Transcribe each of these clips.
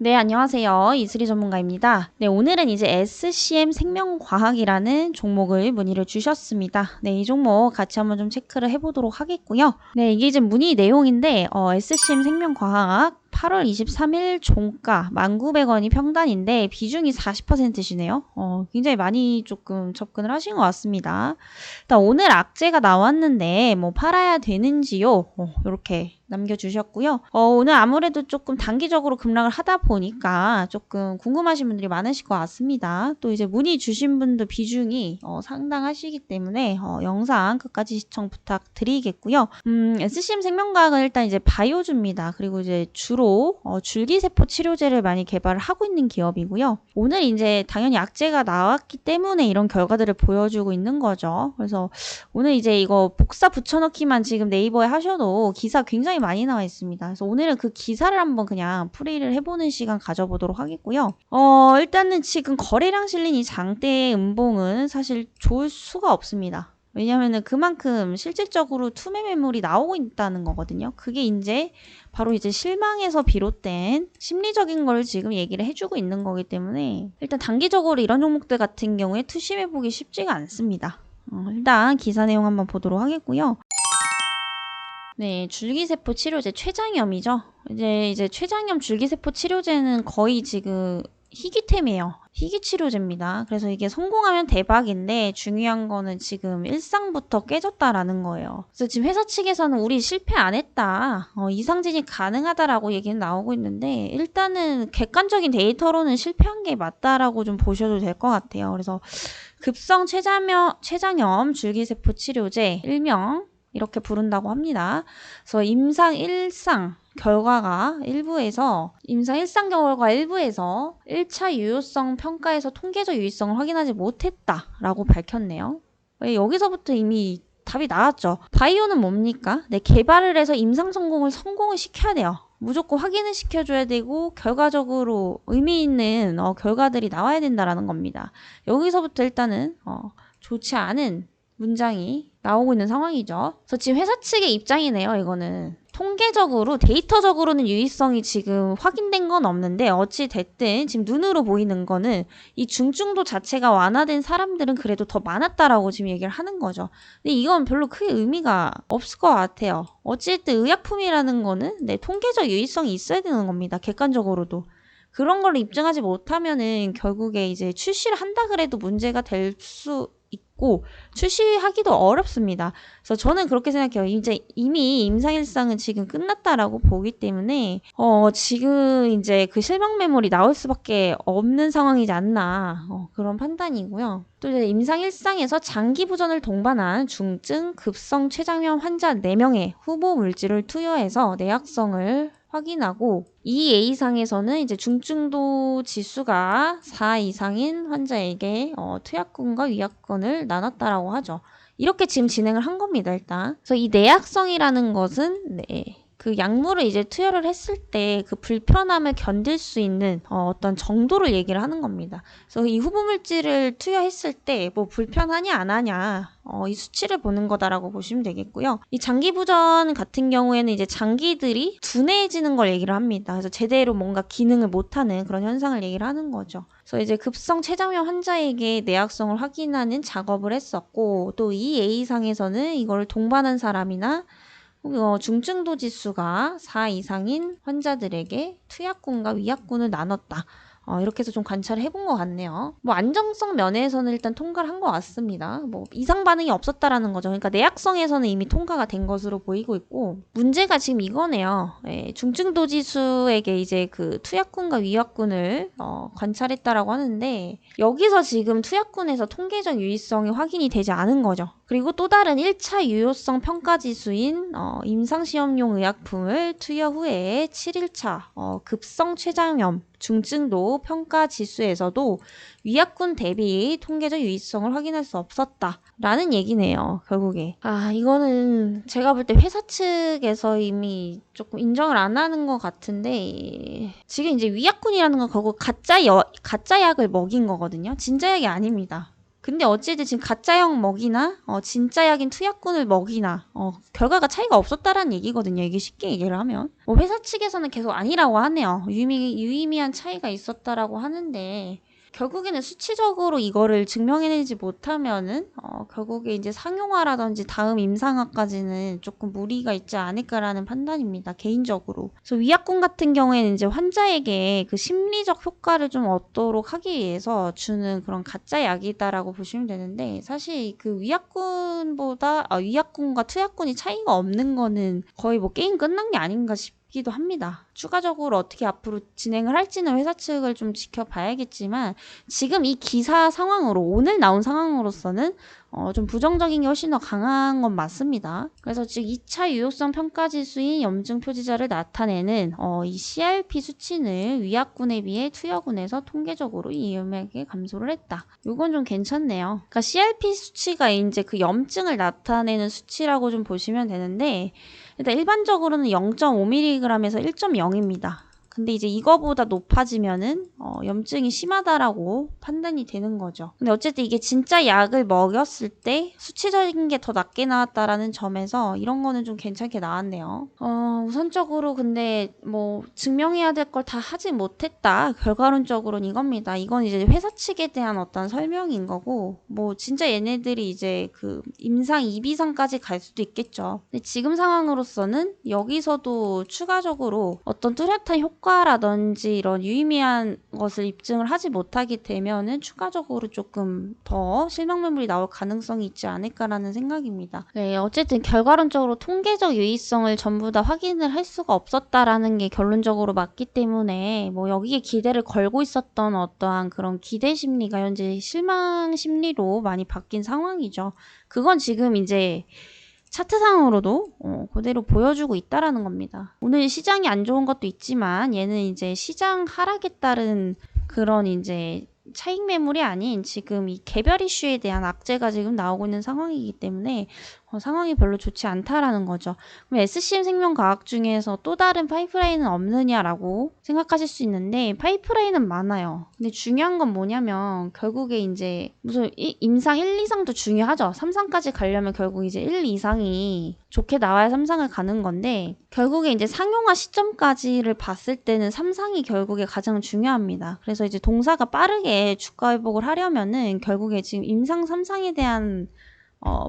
네, 안녕하세요. 이슬이 전문가입니다. 네, 오늘은 이제 SCM 생명과학이라는 종목을 문의를 주셨습니다. 네, 이 종목 같이 한번 좀 체크를 해보도록 하겠고요. 네, 이게 이제 문의 내용인데, SCM 생명과학 8월 23일 종가 1,900원이 평단인데 비중이 40%시네요. 굉장히 많이 조금 접근을 하신 것 같습니다. 일단 오늘 악재가 나왔는데 뭐 팔아야 되는지요? 이렇게 남겨주셨고요. 오늘 아무래도 조금 단기적으로 급락을 하다 보니까 조금 궁금하신 분들이 많으실 것 같습니다. 또 이제 문의 주신 분도 비중이 상당하시기 때문에 영상 끝까지 시청 부탁드리겠고요. SCM 생명과학은 일단 이제 바이오주입니다. 그리고 이제 주로 줄기세포 치료제를 많이 개발을 하고 있는 기업이고요. 오늘 이제 당연히 악재가 나왔기 때문에 이런 결과들을 보여주고 있는 거죠. 그래서 오늘 이제 이거 복사 붙여넣기만 지금 네이버에 하셔도 기사 굉장히 많이 나와 있습니다. 그래서 오늘은 그 기사를 한번 그냥 풀이를 해보는 시간 가져보도록 하겠고요. 일단은 지금 거래량 실린 이 장대의 음봉은 사실 좋을 수가 없습니다. 왜냐면은 그만큼 실질적으로 투매 매물이 나오고 있다는 거거든요. 그게 이제 바로 이제 실망에서 비롯된 심리적인 걸 지금 얘기를 해주고 있는 거기 때문에 일단 단기적으로 이런 종목들 같은 경우에 투심해보기 쉽지가 않습니다. 일단 기사 내용 한번 보도록 하겠고요. 네, 줄기세포 치료제 췌장염이죠. 이제 췌장염 줄기세포 치료제는 거의 지금 희귀템이에요. 희귀 치료제입니다. 그래서 이게 성공하면 대박인데 중요한 거는 지금 일상부터 깨졌다라는 거예요. 그래서 지금 회사 측에서는 우리 실패 안 했다. 이상진이 가능하다라고 얘기는 나오고 있는데 일단은 객관적인 데이터로는 실패한 게 맞다라고 좀 보셔도 될 것 같아요. 그래서 급성 췌장염 줄기세포 치료제 일명 이렇게 부른다고 합니다. 그래서 임상 1상 결과 일부에서 1차 유효성 평가에서 통계적 유의성을 확인하지 못했다라고 밝혔네요. 여기서부터 이미 답이 나왔죠. 바이오는 뭡니까? 네, 개발을 해서 임상 성공을 시켜야 돼요. 무조건 확인을 시켜줘야 되고 결과적으로 의미 있는 결과들이 나와야 된다라는 겁니다. 여기서부터 일단은 좋지 않은 문장이 나오고 있는 상황이죠. 그래서 지금 회사 측의 입장이네요. 이거는 통계적으로 데이터적으로는 유의성이 지금 확인된 건 없는데 어찌 됐든 지금 눈으로 보이는 거는 이 중증도 자체가 완화된 사람들은 그래도 더 많았다라고 지금 얘기를 하는 거죠. 근데 이건 별로 크게 의미가 없을 것 같아요. 어찌됐든 의약품이라는 거는 통계적 유의성이 있어야 되는 겁니다. 객관적으로도. 그런 걸 입증하지 못하면은 결국에 이제 출시를 한다 그래도 문제가 될 수 있고 출시하기도 어렵습니다. 그래서 저는 그렇게 생각해요. 이제 이미 임상일상은 지금 끝났다라고 보기 때문에 지금 이제 그 실명 매물이 나올 수밖에 없는 상황이지 않나 그런 판단이고요. 또 이제 임상일상에서 장기 부전을 동반한 중증 급성 췌장염 환자 4명의 후보 물질을 투여해서 내약성을 확인하고 2A상에서는 이제 중증도 지수가 4 이상인 환자에게 투약권과 위약권을 나눴다라고 하죠. 이렇게 지금 진행을 한 겁니다, 일단. 그래서 이 내약성이라는 것은 그 약물을 이제 투여를 했을 때 그 불편함을 견딜 수 있는 어떤 정도를 얘기를 하는 겁니다. 그래서 이 후보 물질을 투여했을 때 뭐 불편하냐 안 하냐 이 수치를 보는 거다라고 보시면 되겠고요. 이 장기 부전 같은 경우에는 이제 장기들이 둔해지는 걸 얘기를 합니다. 그래서 제대로 뭔가 기능을 못하는 그런 현상을 얘기를 하는 거죠. 그래서 이제 급성 췌장염 환자에게 내약성을 확인하는 작업을 했었고 또 이 A상에서는 이걸 동반한 사람이나 중증도 지수가 4 이상인 환자들에게 투약권과 위약권을 나눴다. 이렇게 해서 좀 관찰을 해본 것 같네요. 뭐 안정성 면에서는 일단 통과를 한 것 같습니다. 뭐 이상 반응이 없었다라는 거죠. 그러니까 내약성에서는 이미 통과가 된 것으로 보이고 있고 문제가 지금 이거네요. 중증도 지수에게 이제 그 투약권과 위약권을 관찰했다라고 하는데 여기서 지금 투약권에서 통계적 유의성이 확인이 되지 않은 거죠. 그리고 또 다른 1차 유효성 평가 지수인 임상시험용 의약품을 투여 후에 7일차 급성 췌장염 중증도 평가 지수에서도 위약군 대비 통계적 유의성을 확인할 수 없었다라는 얘기네요. 결국에. 이거는 제가 볼 때 회사 측에서 이미 조금 인정을 안 하는 것 같은데, 지금 이제 위약군이라는 건 결국 가짜 약을 먹인 거거든요. 진짜 약이 아닙니다. 근데 어쨌든 지금 가짜약 먹이나 진짜 약인 투약군을 먹이나 결과가 차이가 없었다라는 얘기거든요. 이게 쉽게 얘기를 하면. 회사 측에서는 계속 아니라고 하네요. 유의미한 차이가 있었다라고 하는데, 결국에는 수치적으로 이거를 증명해내지 못하면은 결국에 이제 상용화라든지 다음 임상화까지는 조금 무리가 있지 않을까라는 판단입니다. 개인적으로. 그래서 위약군 같은 경우에는 이제 환자에게 그 심리적 효과를 좀 얻도록 하기 위해서 주는 그런 가짜 약이다라고 보시면 되는데, 사실 그 위약군과 투약군이 차이가 없는 거는 거의 뭐 게임 끝난 게 아닌가 싶기도 합니다. 추가적으로 어떻게 앞으로 진행을 할지는 회사 측을 좀 지켜봐야겠지만, 지금 이 기사 상황으로, 오늘 나온 상황으로서는 좀 부정적인 게 훨씬 더 강한 건 맞습니다. 그래서 즉 2차 유효성 평가 지수인 염증 표지자를 나타내는 이 CRP 수치는 위약군에 비해 투여군에서 통계적으로 이음하게 감소를 했다. 이건 좀 괜찮네요. 그러니까 CRP 수치가 이제 그 염증을 나타내는 수치라고 좀 보시면 되는데, 일단 일반적으로는 0.5mg에서 1.0입니다. 근데 이제 이거보다 높아지면은 염증이 심하다라고 판단이 되는 거죠. 근데 어쨌든 이게 진짜 약을 먹였을 때 수치적인 게 더 낮게 나왔다라는 점에서 이런 거는 좀 괜찮게 나왔네요. 우선적으로 근데 뭐 증명해야 될 걸 다 하지 못했다. 결과론적으로는 이겁니다. 이건 이제 회사 측에 대한 어떤 설명인 거고, 뭐 진짜 얘네들이 이제 그 임상 2비상까지 갈 수도 있겠죠. 근데 지금 상황으로서는 여기서도 추가적으로 어떤 뚜렷한 효과라든지 이런 유의미한 것을 입증을 하지 못하게 되면은 추가적으로 조금 더 실명 매물이 나올 가능성이 있지 않을까라는 생각입니다. 네, 어쨌든 결과론적으로 통계적 유의성을 전부 다 확인을 할 수가 없었다라는 게 결론적으로 맞기 때문에 뭐 여기에 기대를 걸고 있었던 어떠한 그런 기대 심리가 현재 실망 심리로 많이 바뀐 상황이죠. 그건 지금 이제 차트상으로도 그대로 보여주고 있다라는 겁니다. 오늘 시장이 안 좋은 것도 있지만 얘는 이제 시장 하락에 따른 그런 이제 차익 매물이 아닌 지금 이 개별 이슈에 대한 악재가 지금 나오고 있는 상황이기 때문에 상황이 별로 좋지 않다라는 거죠. 그럼 SCM 생명과학 중에서 또 다른 파이프라인은 없느냐라고 생각하실 수 있는데, 파이프라인은 많아요. 근데 중요한 건 뭐냐면 결국에 이제 무슨 임상 1, 2상도 중요하죠. 3상까지 가려면 결국 이제 1, 2상이 좋게 나와야 3상을 가는 건데, 결국에 이제 상용화 시점까지를 봤을 때는 3상이 결국에 가장 중요합니다. 그래서 이제 동사가 빠르게 주가 회복을 하려면은 결국에 지금 임상 3상에 대한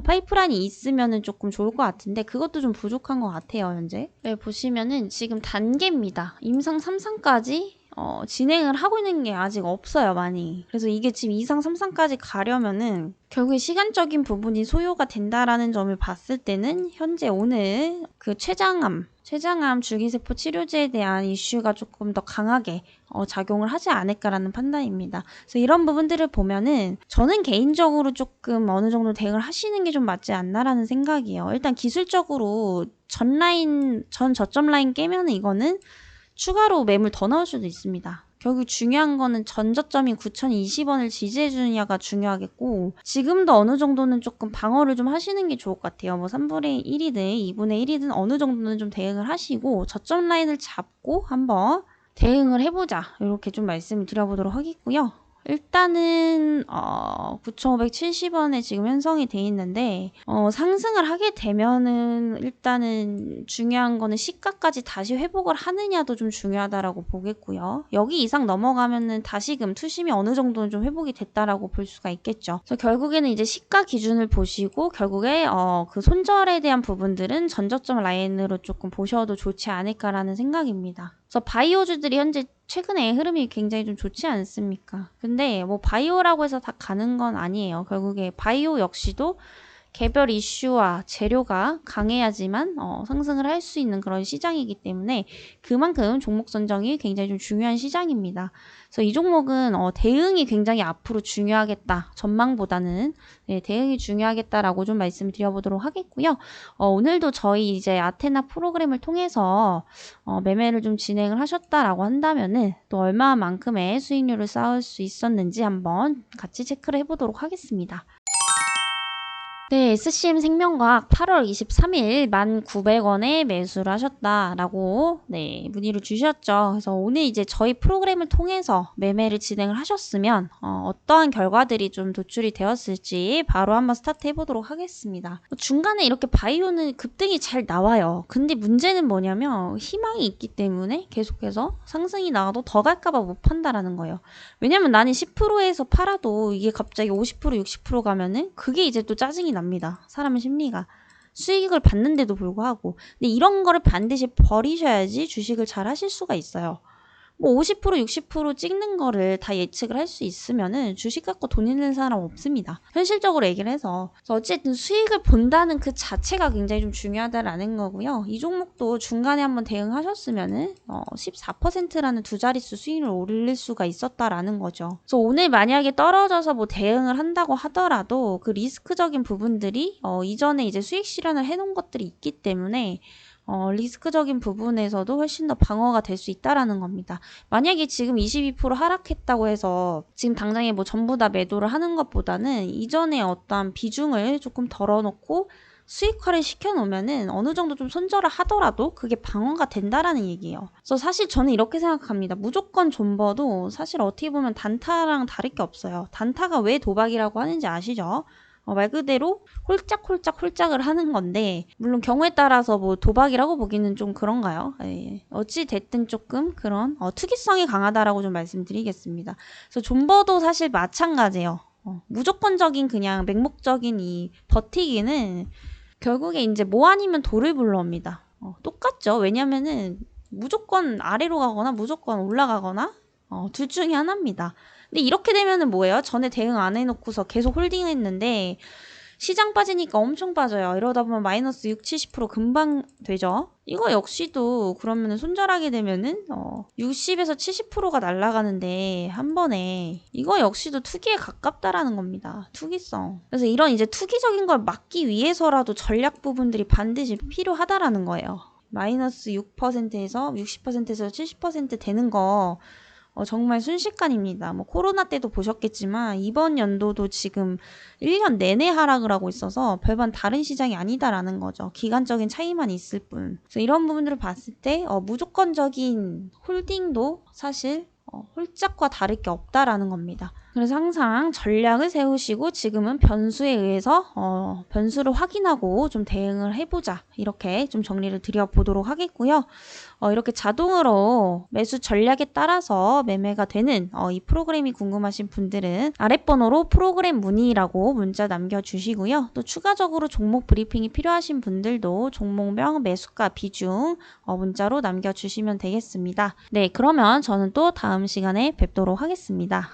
파이프라인이 있으면은 조금 좋을 것 같은데, 그것도 좀 부족한 것 같아요, 현재. 네, 보시면은 지금 단계입니다. 임상 3상까지 진행을 하고 있는 게 아직 없어요, 많이. 그래서 이게 지금 2상, 3상까지 가려면은 결국에 시간적인 부분이 소요가 된다라는 점을 봤을 때는 현재 오늘 그 췌장암 줄기세포 치료제에 대한 이슈가 조금 더 강하게 작용을 하지 않을까라는 판단입니다. 그래서 이런 부분들을 보면은 저는 개인적으로 조금 어느 정도 대응을 하시는 게 좀 맞지 않나라는 생각이에요. 일단 기술적으로 전 저점 라인 깨면은 이거는 추가로 매물 더 나올 수도 있습니다. 결국 중요한 거는 전저점인 9,020원을 지지해주느냐가 중요하겠고, 지금도 어느 정도는 조금 방어를 좀 하시는 게 좋을 것 같아요. 뭐 3분의 1이든 2분의 1이든 어느 정도는 좀 대응을 하시고 저점 라인을 잡고 한번 대응을 해보자, 이렇게 좀 말씀을 드려보도록 하겠고요. 일단은 9,570원에 지금 형성이 돼 있는데 상승을 하게 되면은 일단은 중요한 거는 시가까지 다시 회복을 하느냐도 좀 중요하다라고 보겠고요. 여기 이상 넘어가면은 다시금 투심이 어느 정도는 좀 회복이 됐다라고 볼 수가 있겠죠. 그래서 결국에는 이제 시가 기준을 보시고 결국에 그 손절에 대한 부분들은 전저점 라인으로 조금 보셔도 좋지 않을까라는 생각입니다. 그래서 바이오주들이 현재 최근에 흐름이 굉장히 좀 좋지 않습니까? 근데 뭐 바이오라고 해서 다 가는 건 아니에요. 결국에 바이오 역시도 개별 이슈와 재료가 강해야지만 상승을 할 수 있는 그런 시장이기 때문에 그만큼 종목 선정이 굉장히 좀 중요한 시장입니다. 그래서 이 종목은 대응이 굉장히 앞으로 중요하겠다. 전망보다는 대응이 중요하겠다라고 좀 말씀을 드려보도록 하겠고요. 오늘도 저희 이제 아테나 프로그램을 통해서 매매를 좀 진행을 하셨다라고 한다면은 또 얼마만큼의 수익률을 쌓을 수 있었는지 한번 같이 체크를 해보도록 하겠습니다. 네, SCM 생명과학 8월 23일 1,900원에 매수를 하셨다라고 문의를 주셨죠. 그래서 오늘 이제 저희 프로그램을 통해서 매매를 진행을 하셨으면 어떠한 결과들이 좀 도출이 되었을지 바로 한번 스타트 해보도록 하겠습니다. 중간에 이렇게 바이오는 급등이 잘 나와요. 근데 문제는 뭐냐면 희망이 있기 때문에 계속해서 상승이 나와도 더 갈까봐 못 판다라는 거예요. 왜냐면 나는 10%에서 팔아도 이게 갑자기 50% 60% 가면은 그게 이제 또 짜증이 납니다. 사람의 심리가. 수익을 받는데도 불구하고. 근데 이런 거를 반드시 버리셔야지 주식을 잘 하실 수가 있어요. 뭐 50% 60% 찍는 거를 다 예측을 할 수 있으면은 주식 갖고 돈 있는 사람 없습니다. 현실적으로 얘기를 해서. 그래서 어쨌든 수익을 본다는 그 자체가 굉장히 좀 중요하다라는 거고요. 이 종목도 중간에 한번 대응하셨으면은 14%라는 두 자릿수 수익을 올릴 수가 있었다라는 거죠. 그래서 오늘 만약에 떨어져서 뭐 대응을 한다고 하더라도 그 리스크적인 부분들이 이전에 이제 수익 실현을 해놓은 것들이 있기 때문에 리스크적인 부분에서도 훨씬 더 방어가 될 수 있다라는 겁니다. 만약에 지금 22% 하락했다고 해서 지금 당장에 뭐 전부 다 매도를 하는 것보다는 이전에 어떠한 비중을 조금 덜어놓고 수익화를 시켜놓으면은 어느 정도 좀 손절을 하더라도 그게 방어가 된다라는 얘기예요. 그래서 사실 저는 이렇게 생각합니다. 무조건 존버도 사실 어떻게 보면 단타랑 다를 게 없어요. 단타가 왜 도박이라고 하는지 아시죠? 말 그대로 홀짝홀짝을 하는 건데 물론 경우에 따라서 뭐 도박이라고 보기는 좀 그런가요? 예. 어찌 됐든 조금 그런 투기성이 강하다라고 좀 말씀드리겠습니다. 그래서 존버도 사실 마찬가지예요. 무조건적인 그냥 맹목적인 이 버티기는 결국에 이제 뭐 아니면 돌을 불러옵니다. 똑같죠. 왜냐면은 무조건 아래로 가거나 무조건 올라가거나 둘 중에 하나입니다. 근데 이렇게 되면은 뭐예요? 전에 대응 안 해놓고서 계속 홀딩했는데 시장 빠지니까 엄청 빠져요. 이러다 보면 마이너스 6, 70% 금방 되죠. 이거 역시도 그러면은 손절하게 되면은 60에서 70%가 날아가는데 한 번에 이거 역시도 투기에 가깝다라는 겁니다. 투기성. 그래서 이런 이제 투기적인 걸 막기 위해서라도 전략 부분들이 반드시 필요하다라는 거예요. 마이너스 6%에서 60%에서 70% 되는 거 정말 순식간입니다. 뭐 코로나 때도 보셨겠지만 이번 연도도 지금 1년 내내 하락을 하고 있어서 별반 다른 시장이 아니다라는 거죠. 기간적인 차이만 있을 뿐. 그래서 이런 부분들을 봤을 때 무조건적인 홀딩도 사실 홀짝과 다를 게 없다라는 겁니다. 그래서 항상 전략을 세우시고 지금은 변수에 의해서 변수를 확인하고 좀 대응을 해보자. 이렇게 좀 정리를 드려보도록 하겠고요. 이렇게 자동으로 매수 전략에 따라서 매매가 되는 이 프로그램이 궁금하신 분들은 아랫번호로 프로그램 문의라고 문자 남겨주시고요. 또 추가적으로 종목 브리핑이 필요하신 분들도 종목명, 매수가, 비중 문자로 남겨주시면 되겠습니다. 네, 그러면 저는 또 다음 시간에 뵙도록 하겠습니다.